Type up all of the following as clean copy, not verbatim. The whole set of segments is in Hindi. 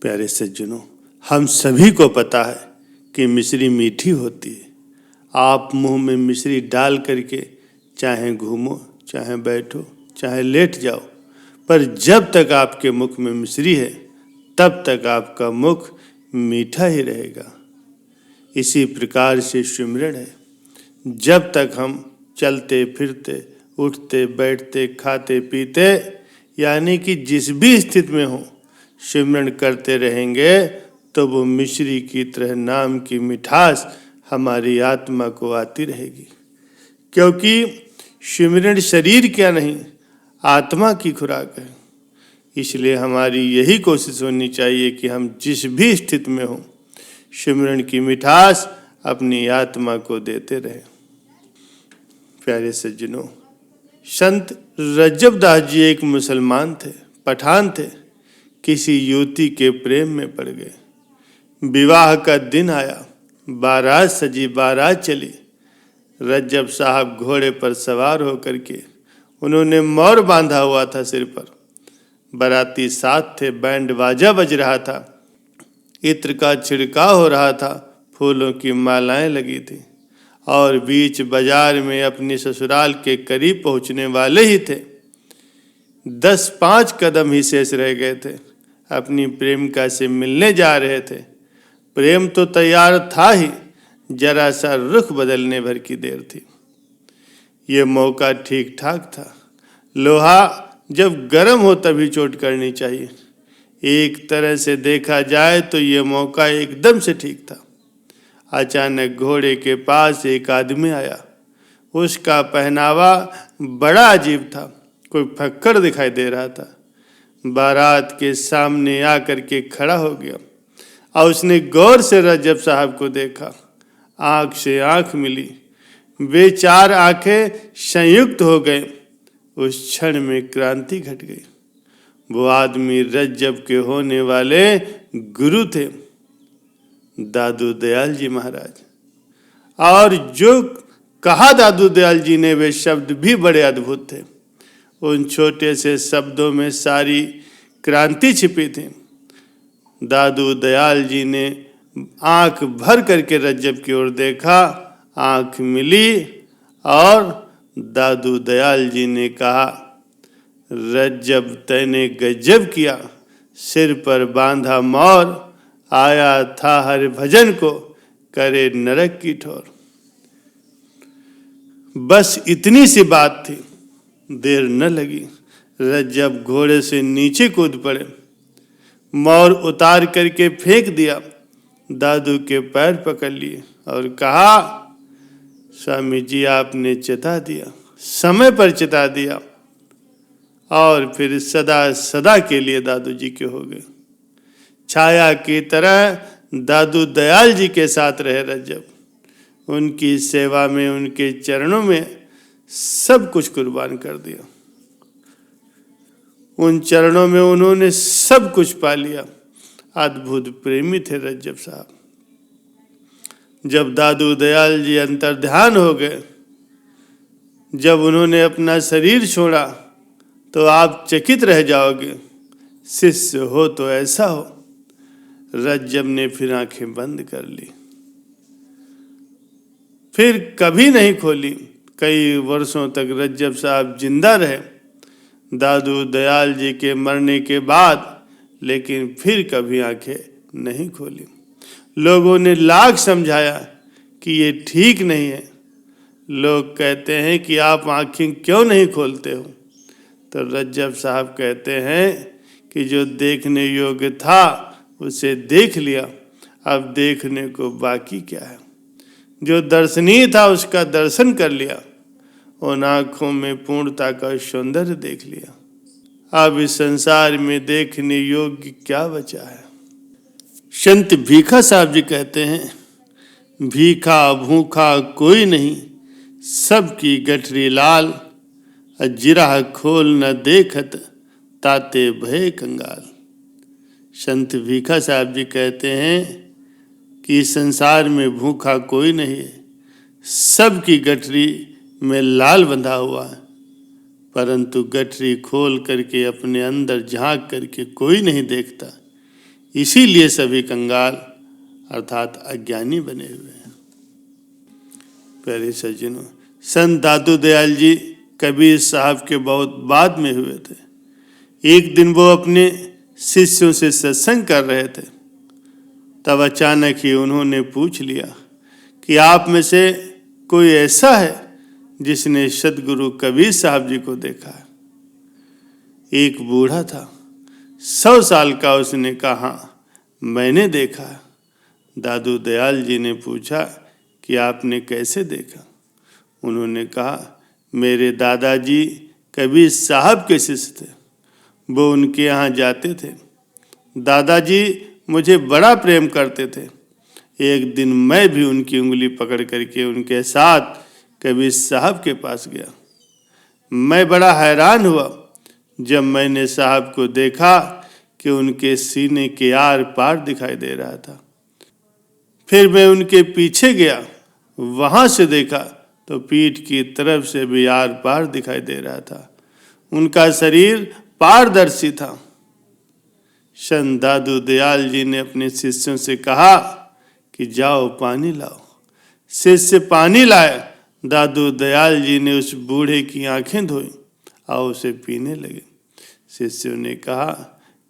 प्यारे सज्जनों, हम सभी को पता है कि मिश्री मीठी होती है। आप मुंह में मिश्री डाल करके चाहे घूमो, चाहे बैठो, चाहे लेट जाओ, पर जब तक आपके मुख में मिश्री है तब तक आपका मुख मीठा ही रहेगा। इसी प्रकार से सिमरन है। जब तक हम चलते फिरते, उठते बैठते, खाते पीते, यानी कि जिस भी स्थिति में हो, सिमरन करते रहेंगे तो वो मिश्री की तरह नाम की मिठास हमारी आत्मा को आती रहेगी। क्योंकि सिमरन शरीर क्या नहीं, आत्मा की खुराक है। इसलिए हमारी यही कोशिश होनी चाहिए कि हम जिस भी स्थिति में हो, सिमरन की मिठास अपनी आत्मा को देते रहे। प्यारे सज्जनों, संत रज्जब दास जी एक मुसलमान थे, पठान थे। किसी युवती के प्रेम में पड़ गए। विवाह का दिन आया, बारात सजी, बारात चली। रज्जब साहब घोड़े पर सवार होकर के, उन्होंने मोर बांधा हुआ था सिर पर। बाराती साथ थे, बैंड बाजा बज रहा था, इत्र का छिड़काव हो रहा था, फूलों की मालाएं लगी थी और बीच बाजार में अपनी ससुराल के करीब पहुंचने वाले ही थे। 10-5 कदम ही शेष रह गए थे। अपनी प्रेमिका से मिलने जा रहे थे। प्रेम तो तैयार था ही, जरा सा रुख बदलने भर की देर थी। ये मौका ठीक ठाक था। लोहा जब गर्म हो तभी चोट करनी चाहिए। एक तरह से देखा जाए तो ये मौका एकदम से ठीक था। अचानक घोड़े के पास एक आदमी आया। उसका पहनावा बड़ा अजीब था, कोई फक्कड़ दिखाई दे रहा था। बारात के सामने आकर के खड़ा हो गया और उसने गौर से रज्जब साहब को देखा। आंख से आंख मिली, वे 4 आंखें संयुक्त हो गए। उस क्षण में क्रांति घट गई। वो आदमी रज्जब के होने वाले गुरु थे, दादू दयाल जी महाराज। और जो कहा दादू दयाल जी ने, वे शब्द भी बड़े अद्भुत थे। उन छोटे से शब्दों में सारी क्रांति छिपी थी। दादू दयाल जी ने आंख भर करके रज्जब की ओर देखा, आंख मिली और दादू दयाल जी ने कहा, रज्जब तैने गजब किया, सिर पर बांधा मोर, आया था हर भजन को, करे नरक की ठोर। बस इतनी सी बात थी, देर न लगी। रज्जब घोड़े से नीचे कूद पड़े, मोर उतार करके फेंक दिया, दादू के पैर पकड़ लिए और कहा, स्वामी जी आपने चिता दिया, समय पर चिता दिया। और फिर सदा सदा के लिए दादू जी के हो गए। छाया की तरह दादू दयाल जी के साथ रहे रज्जब। उनकी सेवा में, उनके चरणों में सब कुछ कुर्बान कर दिया। उन चरणों में उन्होंने सब कुछ पा लिया। अद्भुत प्रेमी थे रज्जब साहब। जब दादू दयाल जी अंतर्ध्यान हो गए, जब उन्होंने अपना शरीर छोड़ा, तो आप चकित रह जाओगे। शिष्य हो तो ऐसा हो। रज्जब ने फिर आंखें बंद कर ली, फिर कभी नहीं खोली। कई वर्षों तक रज्जब साहब जिंदा रहे दादू दयाल जी के मरने के बाद, लेकिन फिर कभी आंखें नहीं खोली। लोगों ने लाख समझाया कि ये ठीक नहीं है। लोग कहते हैं कि आप आंखें क्यों नहीं खोलते हो, तो रज्जब साहब कहते हैं कि जो देखने योग्य था उसे देख लिया, अब देखने को बाकी क्या है। जो दर्शनीय था उसका दर्शन कर लिया, उन आंखों में पूर्णता का सौंदर्य देख लिया। अब इस संसार में देखने योग्य क्या बचा है। संत भीखा साहब जी कहते हैं, भीखा भूखा कोई नहीं, सबकी गठरी लाल, जिराह खोल न देखत, ताते भय कंगाल। संत भीखा साहब जी कहते हैं कि संसार में भूखा कोई नहीं है, सबकी गठरी में लाल बंधा हुआ है, परंतु गठरी खोल करके अपने अंदर झांक करके कोई नहीं देखता। इसीलिए सभी कंगाल अर्थात अज्ञानी बने हुए हैं। प्यारे सज्जनों, संत दादू दयाल जी कबीर साहब के बहुत बाद में हुए थे। एक दिन वो अपने शिष्यों से सत्संग कर रहे थे, तब अचानक ही उन्होंने पूछ लिया कि आप में से कोई ऐसा है जिसने सदगुरु कबीर साहब जी को देखा है। एक बूढ़ा था, 100 साल का, उसने कहा मैंने देखा। दादू दयाल जी ने पूछा कि आपने कैसे देखा? उन्होंने कहा मेरे दादाजी कबीर साहब के शिष्य थे, वो उनके यहाँ जाते थे। दादाजी मुझे बड़ा प्रेम करते थे। एक दिन मैं भी उनकी उंगली पकड़ करके उनके साथ कबीर साहब के पास गया। मैं बड़ा हैरान हुआ जब मैंने साहब को देखा कि उनके सीने के आर पार दिखाई दे रहा था। फिर मैं उनके पीछे गया, वहां से देखा तो पीठ की तरफ से भी आर पार दिखाई दे रहा था। उनका शरीर पारदर्शी था। संत दादू दयाल जी ने अपने शिष्यों से कहा कि जाओ पानी लाओ। शिष्य पानी लाए। दादू दयाल जी ने उस बूढ़े की आंखें धोई और उसे पीने लगे। शिष्यों ने कहा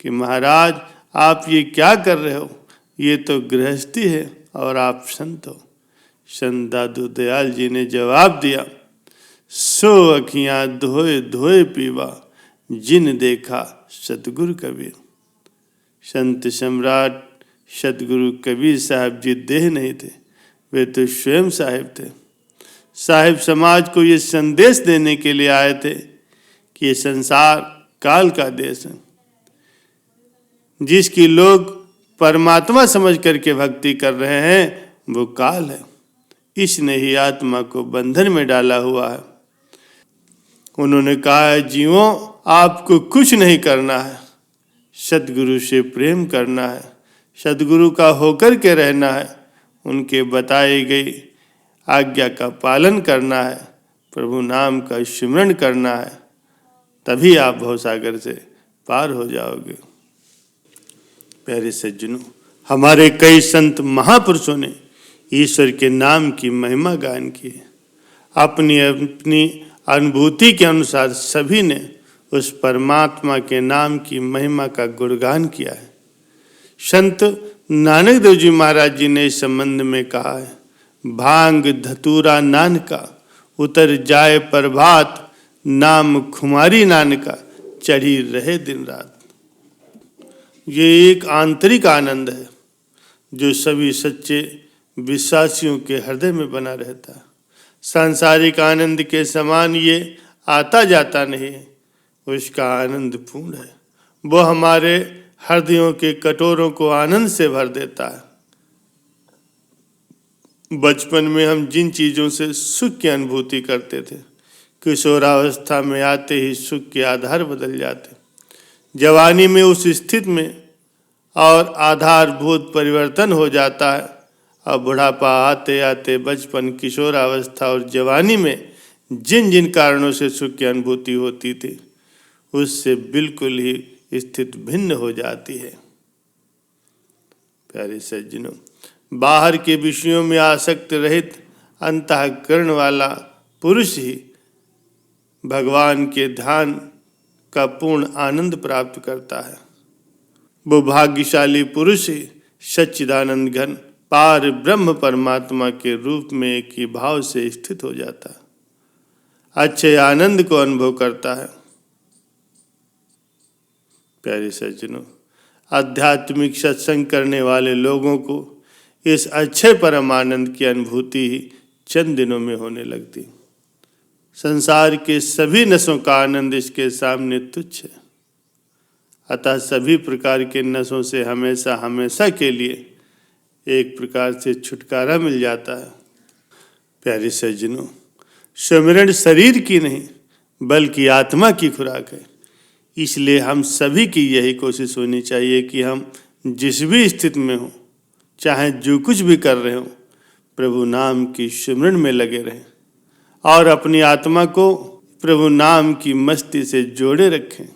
कि महाराज आप ये क्या कर रहे हो? ये तो गृहस्थी है और आप संत हो। संत दादू दयाल जी ने जवाब दिया, सो अखियां धोए धोए पीवा, जिन देखा सतगुरु कबीर। संत सम्राट सतगुरु कबीर साहब जी देह नहीं थे, वे तो स्वयं साहिब थे। साहिब समाज को ये संदेश देने के लिए आए थे कि ये संसार काल का देश है, जिसकी लोग परमात्मा समझ करके भक्ति कर रहे हैं वो काल है। इसने ही आत्मा को बंधन में डाला हुआ है। उन्होंने कहा है जीवों, आपको कुछ नहीं करना है, सतगुरु से प्रेम करना है, सतगुरु का होकर के रहना है, उनके बताई गई आज्ञा का पालन करना है, प्रभु नाम का स्मरण करना है, तभी आप भवसागर से पार हो जाओगे। प्यारे सज्जनों, हमारे कई संत महापुरुषों ने ईश्वर के नाम की महिमा गायन की है। अपनी अपनी अनुभूति के अनुसार सभी ने उस परमात्मा के नाम की महिमा का गुणगान किया है। संत नानक देव जी महाराज जी ने इस संबंध में कहा है, भांग धतूरा नानका, उतर जाए प्रभात, नाम खुमारी नानका, चढ़ी रहे दिन रात। ये एक आंतरिक आनंद है जो सभी सच्चे विश्वासियों के हृदय में बना रहता है। सांसारिक आनंद के समान ये आता जाता नहीं है, उसका आनंद पूर्ण है। वो हमारे हृदयों के कटोरों को आनंद से भर देता है। बचपन में हम जिन चीज़ों से सुख की अनुभूति करते थे, किशोरावस्था में आते ही सुख के आधार बदल जाते। जवानी में उस स्थिति में और आधारभूत परिवर्तन हो जाता है। अब बुढ़ापा आते आते बचपन, किशोरावस्था और जवानी में जिन जिन कारणों से सुख की अनुभूति होती थी, उससे बिल्कुल ही स्थिति भिन्न हो जाती है। प्यारे सज्जनों, बाहर के विषयों में आसक्त रहित अंतःकरण वाला पुरुष ही भगवान के ध्यान का पूर्ण आनंद प्राप्त करता है। वो भाग्यशाली पुरुष ही सच्चिदानंद घन पार ब्रह्म परमात्मा के रूप में एक ही भाव से स्थित हो जाता है, अच्छे आनंद को अनुभव करता है। प्यारे सज्जनों, आध्यात्मिक सत्संग करने वाले लोगों को इस अच्छे परम आनंद की अनुभूति ही चंद दिनों में होने लगती। संसार के सभी नशों का आनंद इसके सामने तुच्छ है। अतः सभी प्रकार के नशों से हमेशा हमेशा के लिए एक प्रकार से छुटकारा मिल जाता है। प्यारे सज्जनों, सुमिरन शरीर की नहीं बल्कि आत्मा की खुराक है। इसलिए हम सभी की यही कोशिश होनी चाहिए कि हम जिस भी स्थिति में हों, चाहे जो कुछ भी कर रहे हों, प्रभु नाम की सुमिरन में लगे रहें और अपनी आत्मा को प्रभु नाम की मस्ती से जोड़े रखें।